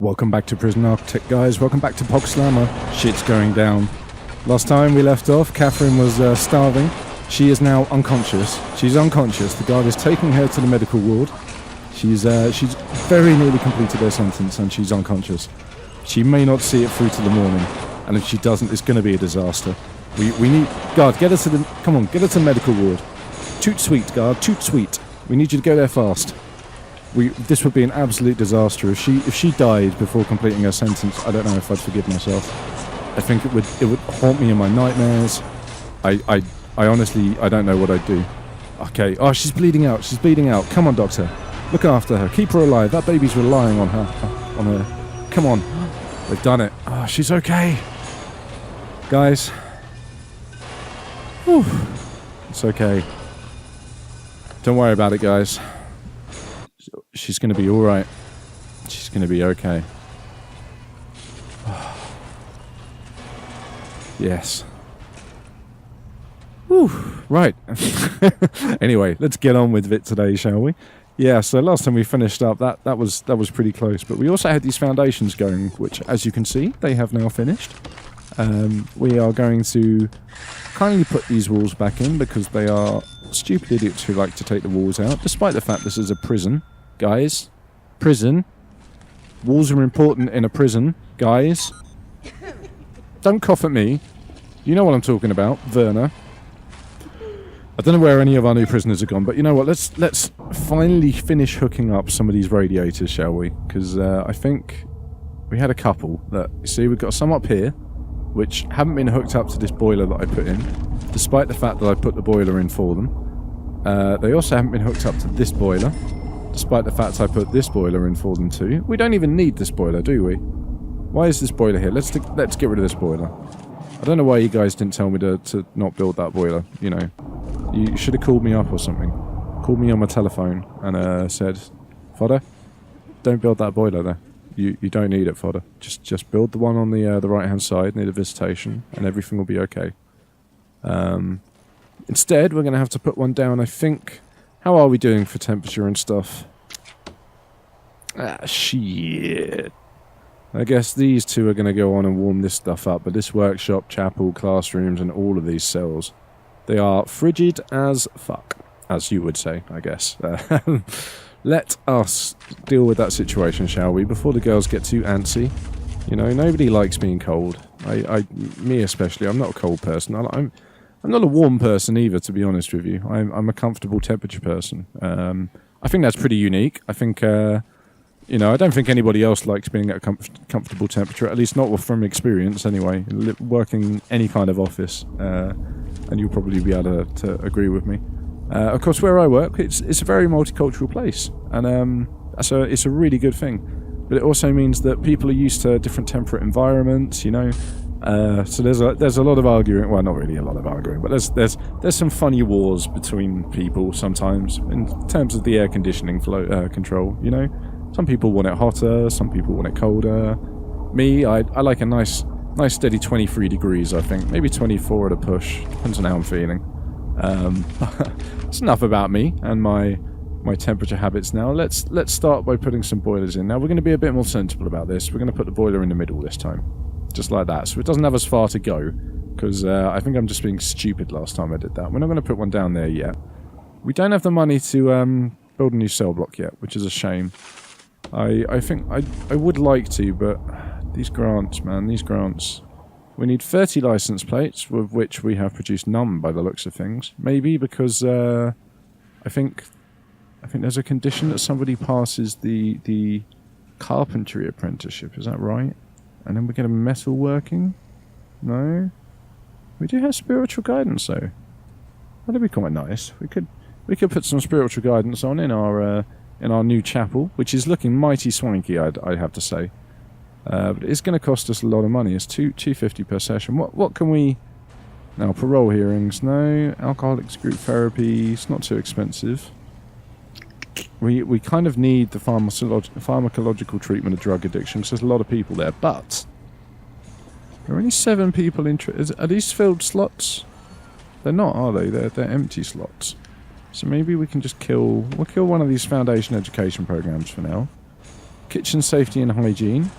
Welcome back to Prison Architect, guys. Welcome back to Pog Slammer. Shit's going down. Last time we left off, Katherine was starving. She is now unconscious. She's unconscious. The guard is taking her to the medical ward. She's very nearly completed her sentence and she's unconscious. She may not see it through to the morning, and if she doesn't, it's going to be a disaster. We need... Guard, get her to the... Come on, get her to the medical ward. Toot sweet, guard, toot sweet. We need you to go there fast. This would be an absolute disaster. If she died before completing her sentence, I don't know if I'd forgive myself. I think it would haunt me in my nightmares. I honestly, I don't know what I'd do. Okay, oh, she's bleeding out, she's bleeding out. Come on, doctor. Look after her, keep her alive. That baby's relying on her. Come on. They've done it. Oh, she's okay. Guys. Whew. It's okay. Don't worry about it, guys. She's going to be alright. She's going to be okay. Yes. Whew. Right. Anyway, let's get on with it today, shall we? Yeah, so last time we finished up, that was pretty close. But we also had these foundations going, which, as you can see, they have now finished. We are going to kindly put these walls back in because they are stupid idiots who like to take the walls out, despite the fact this is a prison. Guys, prison. Walls are important in a prison, guys. Don't cough at me. You know what I'm talking about, Werner. I don't know where any of our new prisoners have gone, but you know what? Let's finally finish hooking up some of these radiators, shall we? Because I think we had a couple that, you see, we've got some up here, which haven't been hooked up to this boiler that I put in, despite the fact that I put the boiler in for them. They also haven't been hooked up to this boiler, despite the fact I put this boiler in for them too. We don't even need this boiler, do we? Why is this boiler here? Let's get rid of this boiler. I don't know why you guys didn't tell me to not build that boiler, you know. You should have called me up or something. Called me on my telephone and said, Fodder, don't build that boiler there. You don't need it, Fodder. Just build the one on the right hand side near the visitation and everything will be okay. Instead, we're going to have to put one down, I think. How are we doing for temperature and stuff? Ah, shit. I guess these two are going to go on and warm this stuff up, but this workshop, chapel, classrooms, and all of these cells, they are frigid as fuck, as you would say, I guess. Let us deal with that situation, shall we, before the girls get too antsy. You know, nobody likes being cold. Me especially, I'm not a cold person. I'm not a warm person either, to be honest with you. I'm a comfortable temperature person. I think that's pretty unique. I think, you know, I don't think anybody else likes being at a comfortable temperature, at least not from experience anyway. Working any kind of office, and you'll probably be able to agree with me. Of course, where I work, it's a very multicultural place, and it's a really good thing. But it also means that people are used to different temperate environments, you know. So there's a lot of arguing. Well, not really a lot of arguing, but there's some funny wars between people sometimes in terms of the air conditioning control. You know, some people want it hotter, some people want it colder. Me, I like a nice steady 23 degrees. I think maybe 24 at a push. Depends on how I'm feeling. It's enough about me and my temperature habits now. Let's start by putting some boilers in. Now we're going to be a bit more sensible about this. We're going to put the boiler in the middle this time. Just like that, so it doesn't have as far to go, because I think I'm just being stupid last time I did that. We're not going to put one down there yet. We don't have the money to build a new cell block yet, which is a shame. I think I would like to, but these grants, man, these grants. We need 30 license plates, with which we have produced none by the looks of things. Maybe because I think there's a condition that somebody passes the carpentry apprenticeship. Is that right? And then we get a metal working? No? We do have spiritual guidance though. That'd be quite nice. We could put some spiritual guidance on in our new chapel, which is looking mighty swanky, I'd have to say. But it's going to cost us a lot of money. It's $250 per session. What can we... Now, parole hearings, no. Alcoholics group therapy, it's not too expensive. We kind of need the pharmacological treatment of drug addiction because there's a lot of people there, but there are only 7 people interested. Are these filled slots? They're not, are they? They're empty slots. So maybe we can just we'll kill one of these foundation education programs for now. Kitchen safety and hygiene.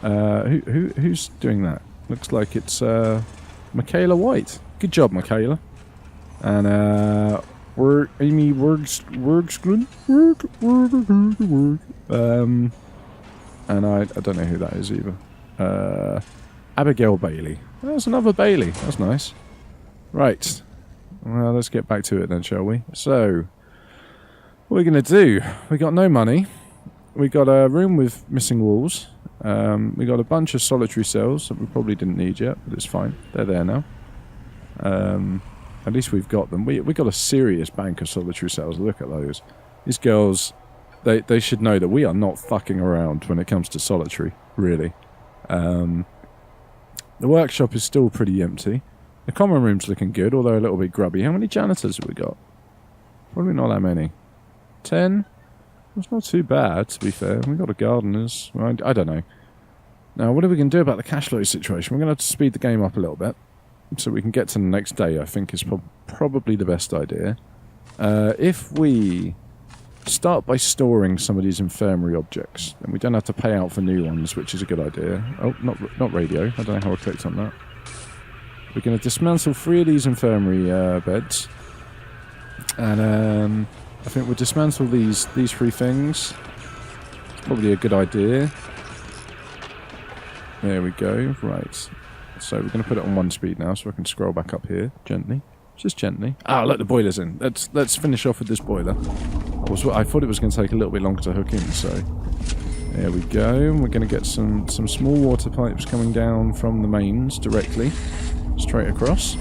Who's doing that? Looks like it's Michaela White. Good job, Michaela. And Amy Worgsgren. And I don't know who that is either. Abigail Bailey. There's another Bailey. That's nice. Right. Well, let's get back to it then, shall we? So, what are we going to do? We got no money. We got a room with missing walls. We got a bunch of solitary cells that we probably didn't need yet, but it's fine. They're there now. At least we've got them. We got a serious bank of solitary cells. Look at those. These girls, they should know that we are not fucking around when it comes to solitary, really. The workshop is still pretty empty. The common room's looking good, although a little bit grubby. How many janitors have we got? Probably not that many. 10? It's not too bad, to be fair. We've got a gardeners. I don't know. Now, what are we going to do about the cash flow situation? We're going to have to speed the game up a little bit so we can get to the next day, I think is probably the best idea. If we start by storing some of these infirmary objects, then we don't have to pay out for new ones, which is a good idea. Oh, not radio. I don't know how I clicked on that. We're going to dismantle 3 of these infirmary beds. And I think we'll dismantle these 3 things. It's probably a good idea. There we go. Right. So we're going to put it on 1 speed now, so I can scroll back up here gently. Just gently. Ah, look, the boiler's in. Let's finish off with this boiler. I thought it was going to take a little bit longer to hook in, so there we go. We're going to get some small water pipes coming down from the mains directly, straight across,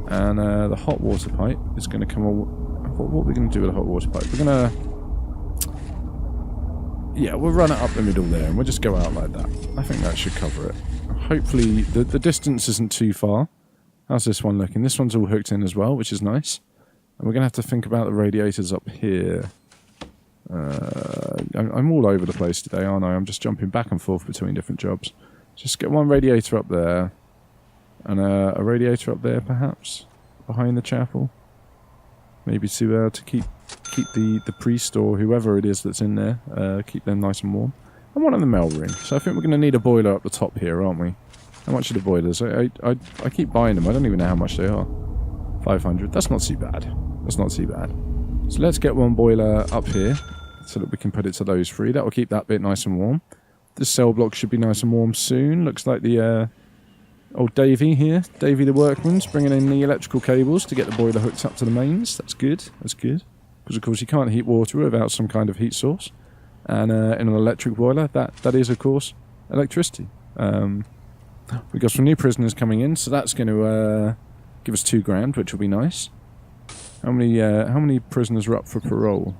and the hot water pipe is going to come. What are we going to do with the hot water pipe? We're going to, yeah, we'll run it up the middle there, and we'll just go out like that. I think that should cover it. Hopefully, the distance isn't too far. How's this one looking? This one's all hooked in as well, which is nice. And we're going to have to think about the radiators up here. I'm all over the place today, aren't I? I'm just jumping back and forth between different jobs. Just get one radiator up there. And a radiator up there, perhaps? Behind the chapel? Maybe to keep the priest or whoever it is that's in there, keep them nice and warm. And one in the mail room. So I think we're going to need a boiler up the top here, aren't we? How much are the boilers? I keep buying them. I don't even know how much they are. 500. That's not too bad. That's not too bad. So let's get one boiler up here so that we can put it to those 3. That will keep that bit nice and warm. This cell block should be nice and warm soon. Looks like the old Davy here. Davy the workman's bringing in the electrical cables to get the boiler hooked up to the mains. That's good. That's good. Because, of course, you can't heat water without some kind of heat source. And in an electric boiler, that is, of course, electricity. We've got some new prisoners coming in, so that's going to give us $2,000, which will be nice. How many prisoners are up for parole?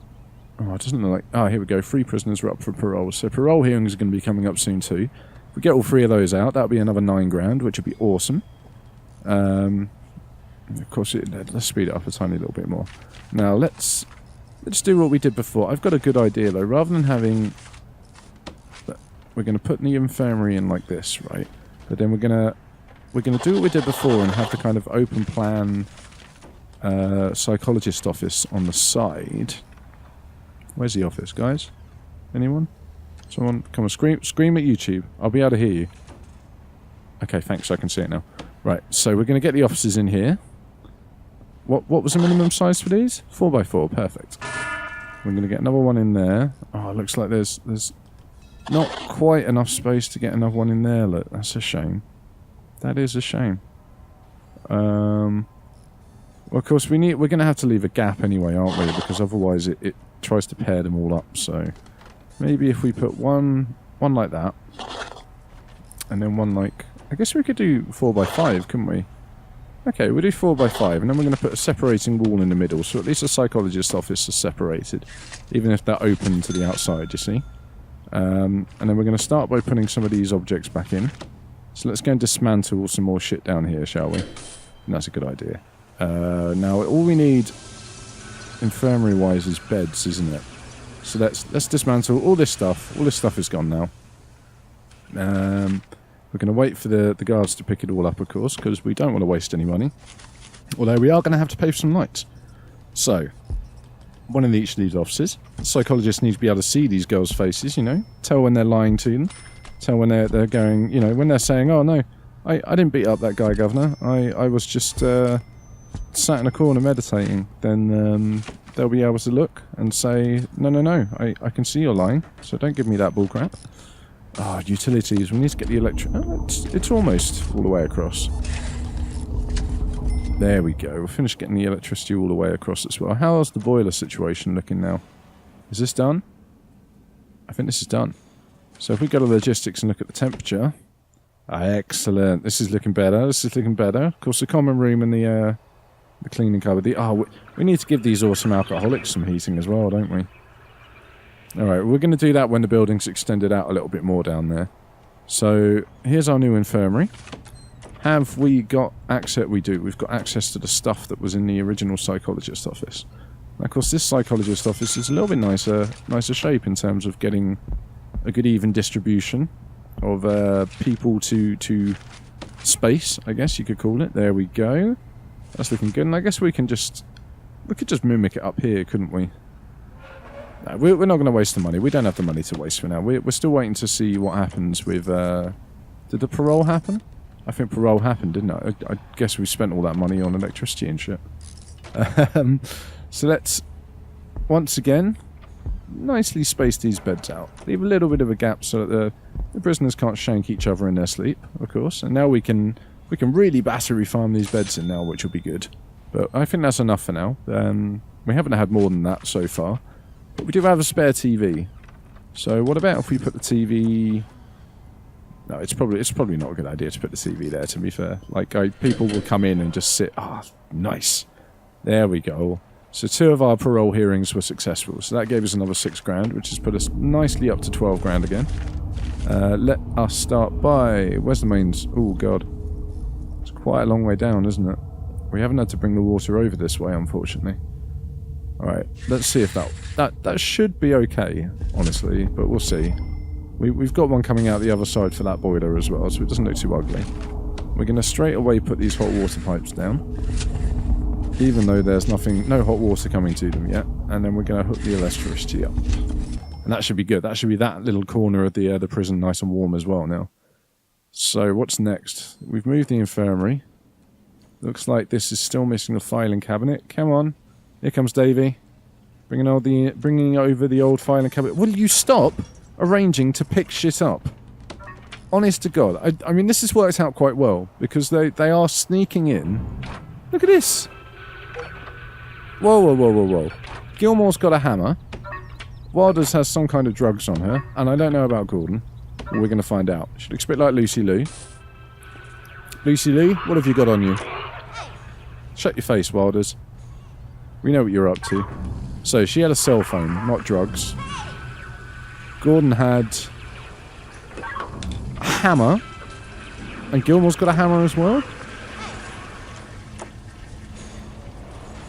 Oh, it doesn't look like... Oh, here we go. 3 prisoners are up for parole. So parole hearings are going to be coming up soon too. If we get all 3 of those out, that'll be another $9,000, which would be awesome. Of course, let's speed it up a tiny little bit more. Now, let's do what we did before. I've got a good idea, though. Rather than having... We're going to put the infirmary in like this, right? But then we're gonna do what we did before and have the kind of open plan psychologist office on the side. Where's the office, guys? Anyone? Someone come on, scream at YouTube. I'll be able to hear you. Okay, thanks. I can see it now. Right, so we're gonna get the offices in here. What was the minimum size for these? 4x4, perfect. We're gonna get another one in there. Oh, it looks like there's not quite enough space to get another one in there. Look, that's a shame. That is a shame. Well, of course, we're going to have to leave a gap anyway, aren't we? Because otherwise it tries to pair them all up. So maybe if we put one like that, and then one like... I guess we could do 4x5, couldn't we? Okay, we'll do 4x5, and then we're going to put a separating wall in the middle, so at least the psychologist's office is separated, even if they're open to the outside, you see? And then we're going to start by putting some of these objects back in. So let's go and dismantle some more shit down here, shall we? And that's a good idea. Now, all we need, infirmary-wise, is beds, isn't it? So let's dismantle all this stuff. All this stuff is gone now. We're going to wait for the guards to pick it all up, of course, because we don't want to waste any money. Although we are going to have to pay for some lights. So, one in each of these offices. The psychologist needs to be able to see these girls' faces, you know, tell when they're lying to them, tell when they're going, you know, when they're saying, oh no, I didn't beat up that guy, Governor, I was just sat in a corner meditating. Then they'll be able to look and say, no, I can see you're lying, so don't give me that bullcrap. Ah, utilities, we need to get the electric... Oh, it's almost all the way across. There we go, we'll finish getting the electricity all the way across as well. How's the boiler situation looking now? Is this done? I think this is done. So if we go to logistics and look at the temperature... Excellent, this is looking better, this is looking better. Of course, the common room and the cleaning cupboard. We need to give these awesome alcoholics some heating as well, don't we? Alright, we're going to do that when the building's extended out a little bit more down there. So, here's our new infirmary. Have we got access? We do. We've got access to the stuff that was in the original psychologist office. And of course, this psychologist office is a little bit nicer shape in terms of getting a good even distribution of people to space, I guess you could call it. There we go. That's looking good. And I guess we could just mimic it up here, couldn't we? No, we're not going to waste the money. We don't have the money to waste for now. We're still waiting to see what happens with... did the parole happen? I think parole happened, didn't it? I guess we spent all that money on electricity and shit. So let's, once again, nicely space these beds out. Leave a little bit of a gap so that the prisoners can't shank each other in their sleep, of course. And now we can really battery farm these beds in now, which will be good. But I think that's enough for now. We haven't had more than that so far. But we do have a spare TV. So what about if we put the TV... No, it's probably not a good idea to put the TV there, to be fair. Like, people will come in and just sit... Ah, nice. There we go. So 2 of our parole hearings were successful. So that gave us another 6 grand, which has put us nicely up to 12 grand again. Let us start by... Where's the mains? Oh, God. It's quite a long way down, isn't it? We haven't had to bring the water over this way, unfortunately. Alright, let's see if that should be okay, honestly, but we'll see. We've got one coming out the other side for that boiler as well, so it doesn't look too ugly. We're going to straight away put these hot water pipes down, even though there's no hot water coming to them yet, and then we're going to hook the electricity up. And that should be good. That should be that little corner of the prison nice and warm as well now. So what's next? We've moved the infirmary. Looks like this is still missing the filing cabinet. Come on. Here comes Davey. Bringing over the old filing cabinet. Will you stop arranging to pick shit up? Honest to God. I mean, this has worked out quite well, because they are sneaking in. Look at this. Whoa. Gilmore's got a hammer. Wilders has some kind of drugs on her, and I don't know about Gordon. We're going to find out. She looks a bit like Lucy Lou. Lucy Lou, what have you got on you? Shut your face, Wilders. We know what you're up to. So, she had a cell phone, not drugs. Gordon had a hammer. And Gilmore's got a hammer as well?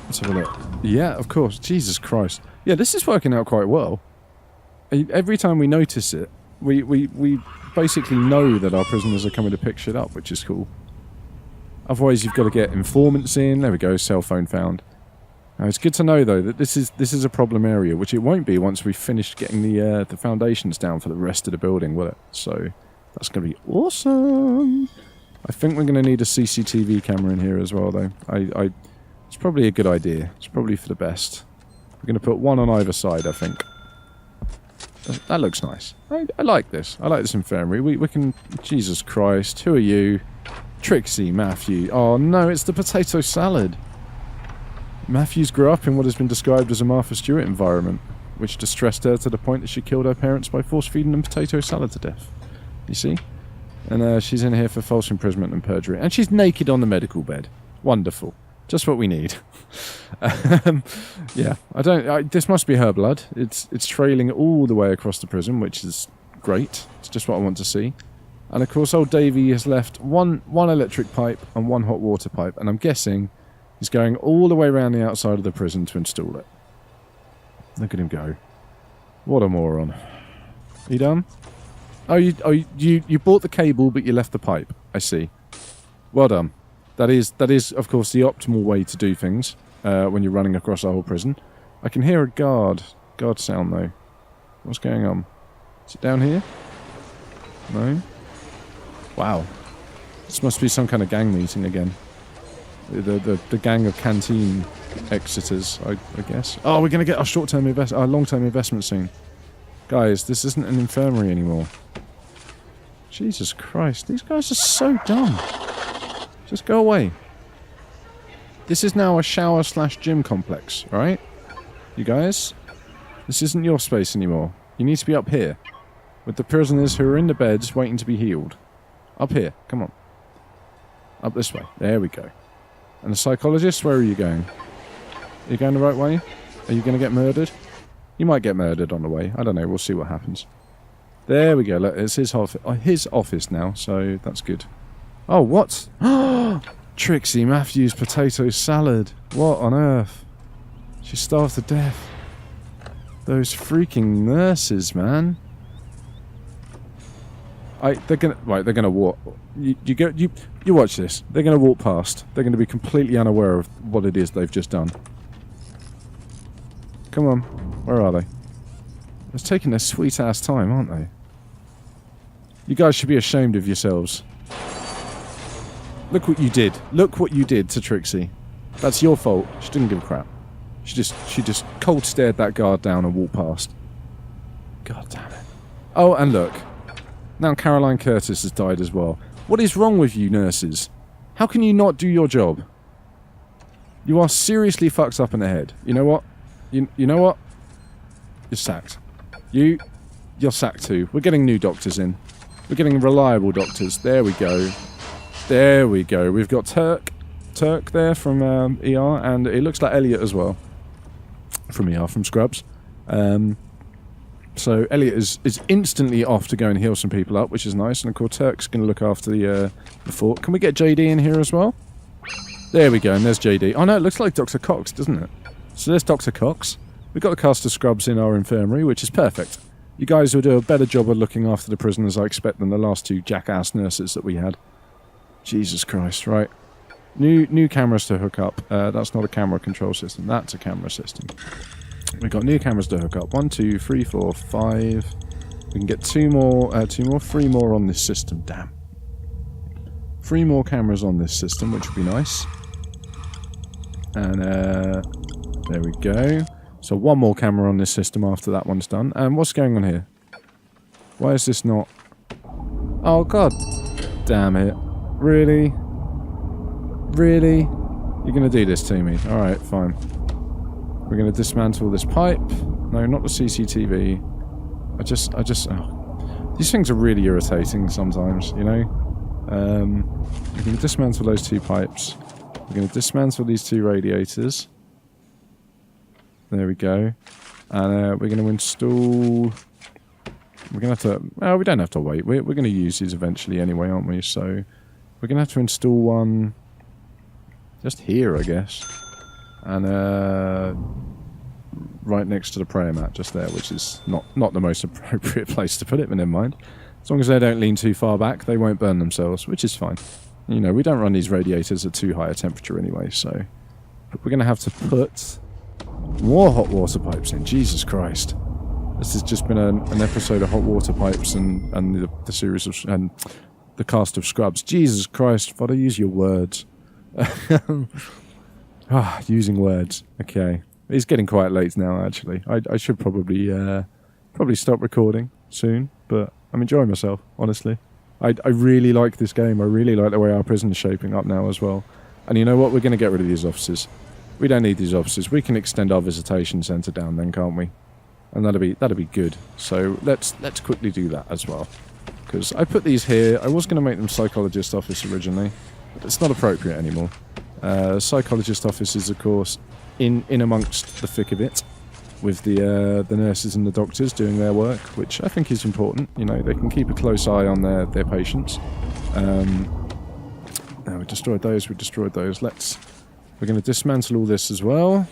Let's have a look. Yeah, of course. Jesus Christ. Yeah, this is working out quite well. Every time we notice it, we basically know that our prisoners are coming to pick shit up, which is cool. Otherwise, you've got to get informants in. There we go, cell phone found. Now, it's good to know, though, that this is a problem area, which it won't be once we've finished getting the foundations down for the rest of the building, will it? So, that's going to be awesome. I think we're going to need a CCTV camera in here as well, though. It's probably a good idea. It's probably for the best. We're going to put one on either side, I think. That looks nice. I like this. I like this infirmary. We can... Jesus Christ. Who are you? Trixie, Matthew. Oh, no, it's the potato salad. Matthews grew up in what has been described as a Martha Stewart environment, which distressed her to the point that she killed her parents by force-feeding them potato salad to death. You see? And she's in here for false imprisonment and perjury. And she's naked on the medical bed. Wonderful. Just what we need. Yeah, this must be her blood. It's trailing all the way across the prison, which is great. It's just what I want to see. And of course, old Davey has left one electric pipe and one hot water pipe, and I'm guessing he's going all the way around the outside of the prison to install it. Look at him go. What a moron. Are you done? Oh, you bought the cable, but you left the pipe. I see. Well done. That is, of course, the optimal way to do things when you're running across a whole prison. I can hear a guard sound though. What's going on? Is it down here? No? Wow. This must be some kind of gang meeting again. The gang of canteen exiters, I guess. Oh, we're going to get our long-term investment soon. Guys, this isn't an infirmary anymore. Jesus Christ, these guys are so dumb. Just go away. This is now a shower/gym complex, right? You guys? This isn't your space anymore. You need to be up here. With the prisoners who are in the beds waiting to be healed. Up here, come on. Up this way. There we go. And the psychologist, where are you going? Are you going the right way? Are you going to get murdered? You might get murdered on the way. I don't know, we'll see what happens. There we go, look, it's his office now, so that's good. Oh, what? Trixie Matthews potato salad. What on earth? She starved to death. Those freaking nurses, man. They're gonna walk. You watch this. They're gonna walk past. They're gonna be completely unaware of what it is they've just done. Come on, where are they? They're taking their sweet ass time, aren't they? You guys should be ashamed of yourselves. Look what you did. Look what you did to Trixie. That's your fault. She didn't give a crap. She just cold stared that guard down and walked past. God damn it. Oh, and look. Now Caroline Curtis has died as well. What is wrong with you nurses? How can you not do your job? You are seriously fucked up in the head. You know what? You know what? You're sacked. You're sacked too. We're getting new doctors in. We're getting reliable doctors. There we go. There we go. We've got Turk there from ER, and it looks like Elliot as well. From ER, from Scrubs. So Elliot is instantly off to go and heal some people up, which is nice. And of course Turk's going to look after the fort. Can we get JD in here as well? There we go, and there's JD. Oh no, it looks like Dr. Cox, doesn't it? So there's Dr. Cox. We've got the cast of Scrubs in our infirmary, which is perfect. You guys will do a better job of looking after the prisoners, I expect, than the last two jackass nurses that we had. Jesus Christ, right. New cameras to hook up. That's not a camera control system. That's a camera system. We've got new cameras to hook up. 1, 2, 3, 4, 5. We can get three more on this system. Damn. 3 more cameras on this system, which would be nice. And there we go. So 1 more camera on this system after that one's done. And what's going on here? Why is this not... Oh, God. Damn it. Really? Really? You're going to do this to me? Alright, fine. We're going to dismantle this pipe. No, not the CCTV. Oh. These things are really irritating sometimes, you know? We're going to dismantle those 2 pipes. We're going to dismantle these 2 radiators. There we go. And we're going to install... We're going to have to... Oh, we don't have to wait. We're going to use these eventually anyway, aren't we? So we're going to have to install one... just here, I guess. And right next to the prayer mat, just there, which is not the most appropriate place to put it, but never mind. As long as they don't lean too far back, they won't burn themselves, which is fine. You know, we don't run these radiators at too high a temperature anyway, so... But we're going to have to put more hot water pipes in. Jesus Christ. This has just been an episode of hot water pipes and the series of... and the cast of Scrubs. Jesus Christ, Father, use your words. Using words. Okay. It's getting quite late now, actually. I should probably stop recording soon, but I'm enjoying myself, honestly. I really like this game. I really like the way our prison's shaping up now as well. And you know what? We're going to get rid of these officers. We don't need these officers. We can extend our visitation centre down then, can't we? And that'll be good. So let's quickly do that as well. Because I put these here. I was going to make them psychologist office originally, but it's not appropriate anymore. Psychologist office is, of course, in amongst the thick of it, with the nurses and the doctors doing their work, which I think is important. You know, they can keep a close eye on their patients. Now we destroyed those. We're going to dismantle all this as well.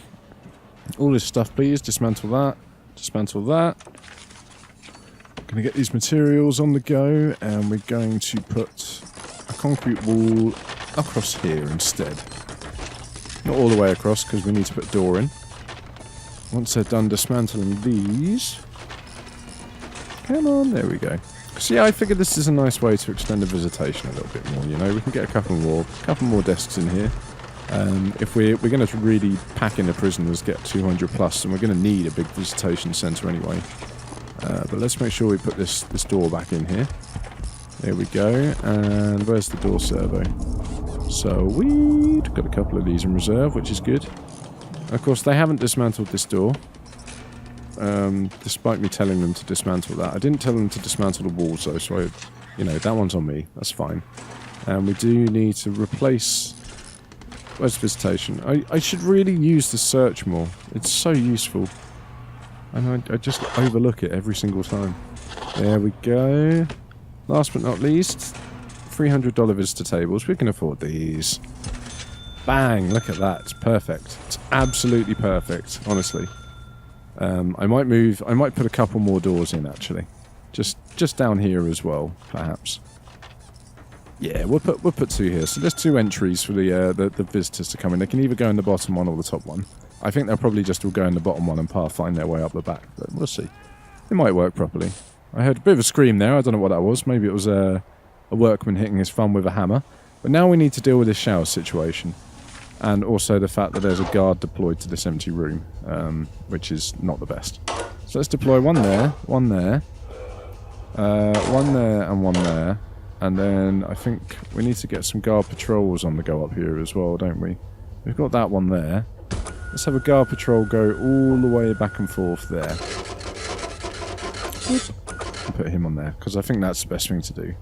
All this stuff, please. Dismantle that. Dismantle that. Going to get these materials on the go, and we're going to put a concrete wall across here instead. Not all the way across, because we need to put a door in. once they're done dismantling these... Come on, there we go. So yeah, I figured this is a nice way to extend the visitation a little bit more, you know. We can get a couple more desks in here. If we're going to really pack in the prisoners, get 200 plus, and we're going to need a big visitation centre anyway. But let's make sure we put this door back in here. There we go. And where's the door servo? So we've got a couple of these in reserve, which is good. Of course, they haven't dismantled this door. Despite me telling them to dismantle that. I didn't tell them to dismantle the walls though, so you know, that one's on me. That's fine. And we do need to replace... Where's visitation? I should really use the search more. It's so useful. And I just overlook it every single time. There we go. Last but not least, $300 visitor tables. We can afford these. Bang! Look at that. It's perfect. It's absolutely perfect, honestly. I might put a couple more doors in, actually. Just down here as well, perhaps. Yeah, we'll put two here. So there's two entries for the visitors to come in. They can either go in the bottom one or the top one. I think they'll probably just all go in the bottom one and find their way up the back. But we'll see. It might work properly. I heard a bit of a scream there. I don't know what that was. Maybe it was a workman hitting his thumb with a hammer. But now we need to deal with this shower situation. And also the fact that there's a guard deployed to this empty room, which is not the best. So let's deploy one there, one there, and one there. And then I think we need to get some guard patrols on the go up here as well, don't we? We've got that one there. Let's have a guard patrol go all the way back and forth there. And put him on there, because I think that's the best thing to do.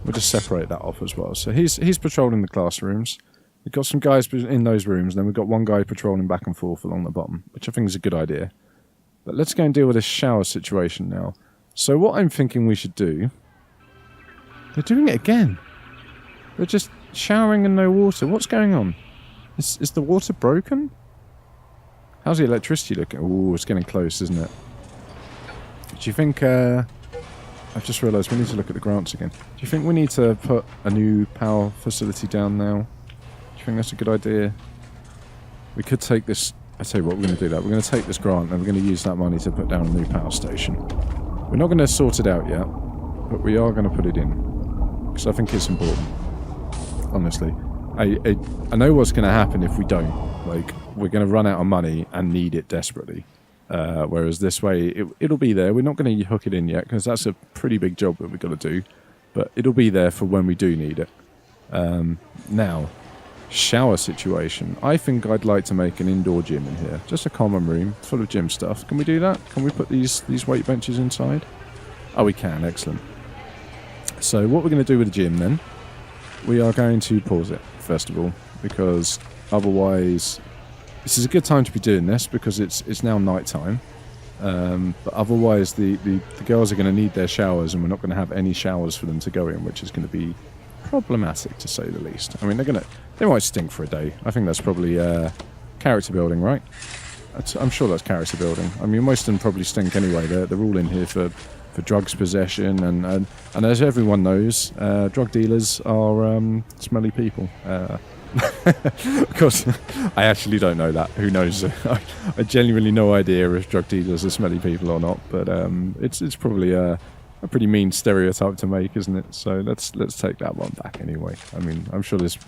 We'll just separate that off as well. So he's patrolling the classrooms. We've got some guys in those rooms, and then we've got one guy patrolling back and forth along the bottom, which I think is a good idea. But let's go and deal with this shower situation now. So what I'm thinking we should do... They're doing it again. They're just showering and no water. What's going on? Is the water broken? How's the electricity looking? Ooh, it's getting close, isn't it? Do you think... I've just realised we need to look at the grants again. Do you think we need to put a new power facility down now? Do you think that's a good idea? We could take this... I tell you what, we're going to do that. We're going to take this grant and we're going to use that money to put down a new power station. We're not going to sort it out yet, but we are going to put it in. Because I think it's important. Honestly. I know what's going to happen if we don't. Like, we're going to run out of money and need it desperately. Whereas this way, it'll be there. We're not going to hook it in yet, because that's a pretty big job that we've got to do. But it'll be there for when we do need it. Now, shower situation. I think I'd like to make an indoor gym in here. Just a common room full of gym stuff. Can we do that? Can we put these weight benches inside? Oh, we can. Excellent. So what we're going to do with the gym then, we are going to pause it, first of all, because otherwise... This is a good time to be doing this, because it's now night time. But otherwise, the girls are going to need their showers, and we're not going to have any showers for them to go in, which is going to be problematic, to say the least. I mean, they might stink for a day. I think that's probably character building, right? I'm sure that's character building. I mean, most of them probably stink anyway. They're all in here for drugs possession, and as everyone knows, drug dealers are smelly people. Of course, I actually don't know that. Who knows? I genuinely no idea if drug dealers are smelly people or not. But it's probably a pretty mean stereotype to make, isn't it? So let's take that one back anyway. I mean, I'm sure there's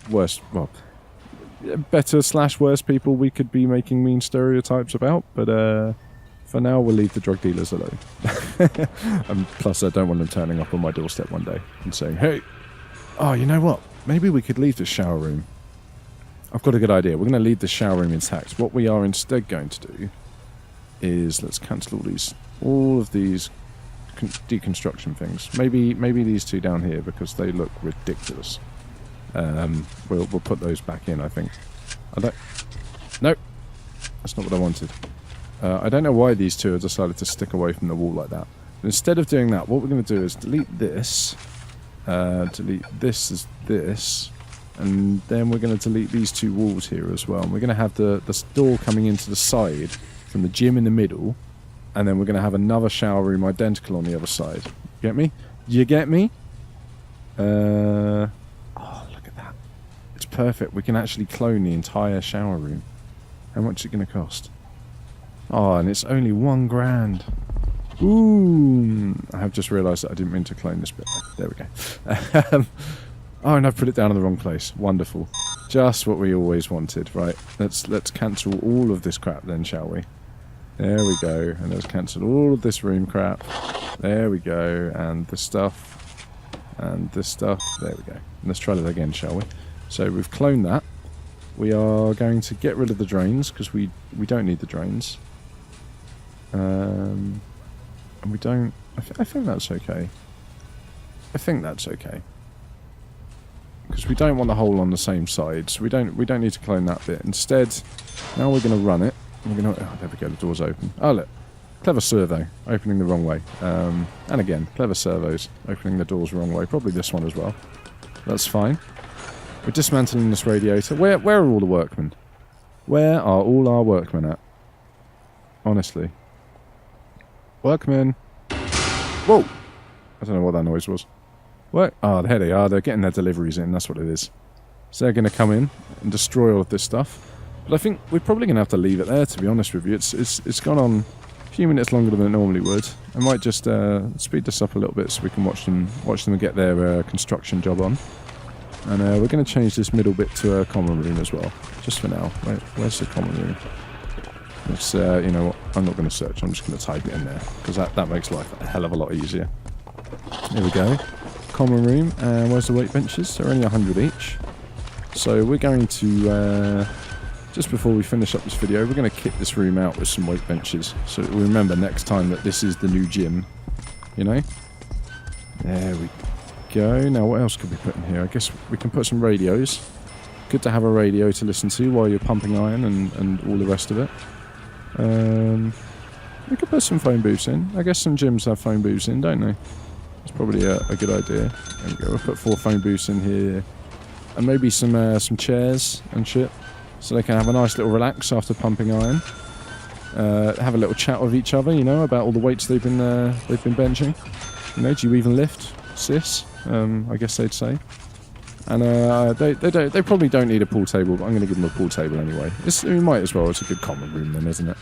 better/worse people we could be making mean stereotypes about. But for now, we'll leave the drug dealers alone. And plus, I don't want them turning up on my doorstep one day and saying, "Hey, oh, you know what? Maybe we could leave the shower room." I've got a good idea. We're going to leave the shower room intact. What we are instead going to do is let's cancel all of these deconstruction things. Maybe these two down here, because they look ridiculous. We'll put those back in, I think. Nope. That's not what I wanted. I don't know why these two have decided to stick away from the wall like that. But instead of doing that, what we're going to do is delete this. Delete this as this. And then we're going to delete these two walls here as well. And we're going to have the door coming into the side from the gym in the middle. And then we're going to have another shower room identical on the other side. Get me? You get me? Oh, look at that. It's perfect. We can actually clone the entire shower room. How much is it going to cost? Oh, and it's only £1,000. Ooh. I have just realised that I didn't mean to clone this bit. There we go. Oh, and I've put it down in the wrong place. Wonderful. Just what we always wanted. Right, let's cancel all of this crap then, shall we? There we go. And let's cancel all of this room crap. There we go. And this stuff. And this stuff. There we go. And let's try that again, shall we? So we've cloned that. We are going to get rid of the drains, because we don't need the drains. And we don't... I think that's okay. I think that's okay. Because we don't want the hole on the same side, so we don't need to clone that bit. Instead, now we're going to run it. We're going to... Oh, there we go, the door's open. Oh, look. Clever servo, opening the wrong way. And again, clever servos, opening the doors the wrong way. Probably this one as well. That's fine. We're dismantling this radiator. Where are all the workmen? Where are all our workmen at? Honestly. Workmen. Whoa! I don't know what that noise was. What? Oh, there they are. They're getting their deliveries in. That's what it is. So they're going to come in and destroy all of this stuff. But I think we're probably going to have to leave it there, to be honest with you. It's gone on a few minutes longer than it normally would. I might just speed this up a little bit so we can watch them get their construction job on. And we're going to change this middle bit to a common room as well, just for now. Where's the common room? It's, you know what, I'm not going to search, I'm just going to type it in there, because that makes life a hell of a lot easier. There we go. Common room, and where's the weight benches? They're only 100 each. So we're going to, just before we finish up this video, we're going to kit this room out with some weight benches, so that we remember next time that this is the new gym, you know? There we go. Now what else could we put in here? I guess we can put some radios. Good to have a radio to listen to while you're pumping iron and all the rest of it. We could put some phone booths in. I guess some gyms have phone booths in, don't they? It's probably a good idea. There we go. We'll put 4 phone booths in here. And maybe some chairs and shit. So they can have a nice little relax after pumping iron. Have a little chat with each other, you know, about all the weights they've been benching. You know, do you even lift, sis? I guess they'd say. And they probably don't need a pool table, but I'm going to give them a pool table anyway. We might as well. It's a good common room then, isn't it?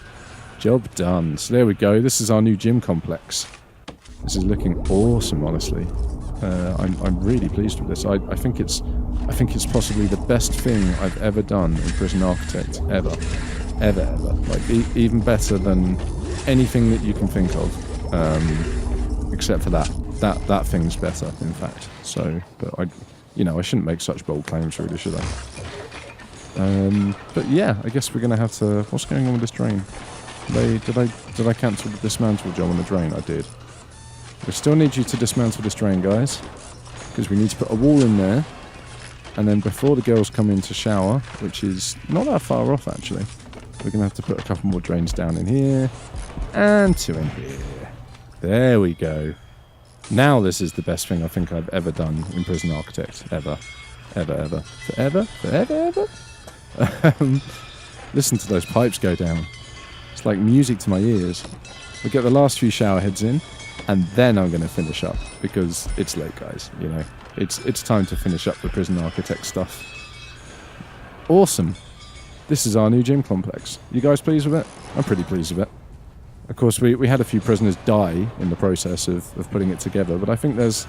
Job done. So there we go. This is our new gym complex. This is looking awesome, honestly. I'm really pleased with this. I think it's possibly the best thing I've ever done in Prison Architect ever. Like even better than anything that you can think of, except for that. That thing's better, in fact. So, but I shouldn't make such bold claims, really, should I? But yeah, I guess we're gonna have to. What's going on with this drain? Did I cancel the dismantle job on the drain? I did. We still need you to dismantle this drain, guys, because we need to put a wall in there, and then before the girls come in to shower, which is not that far off actually, we're gonna have to put a couple more drains down in here, and 2 in here. There we go. Now this is the best thing I think I've ever done in Prison Architect. Ever. Forever. Listen to those pipes go down. It's like music to my ears. We'll get the last few shower heads in, and then I'm going to finish up, because it's late, guys, you know. It's time to finish up the Prison Architect stuff. Awesome. This is our new gym complex. You guys pleased with it? I'm pretty pleased with it. Of course, we had a few prisoners die in the process of putting it together, but I think there's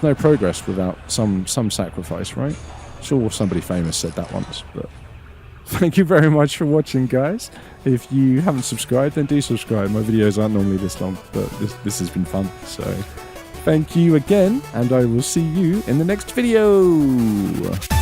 no progress without some sacrifice, right? Sure, somebody famous said that once, but thank you very much for watching, guys. If you haven't subscribed, then do subscribe. My videos aren't normally this long, but this has been fun. So thank you again, and I will see you in the next video.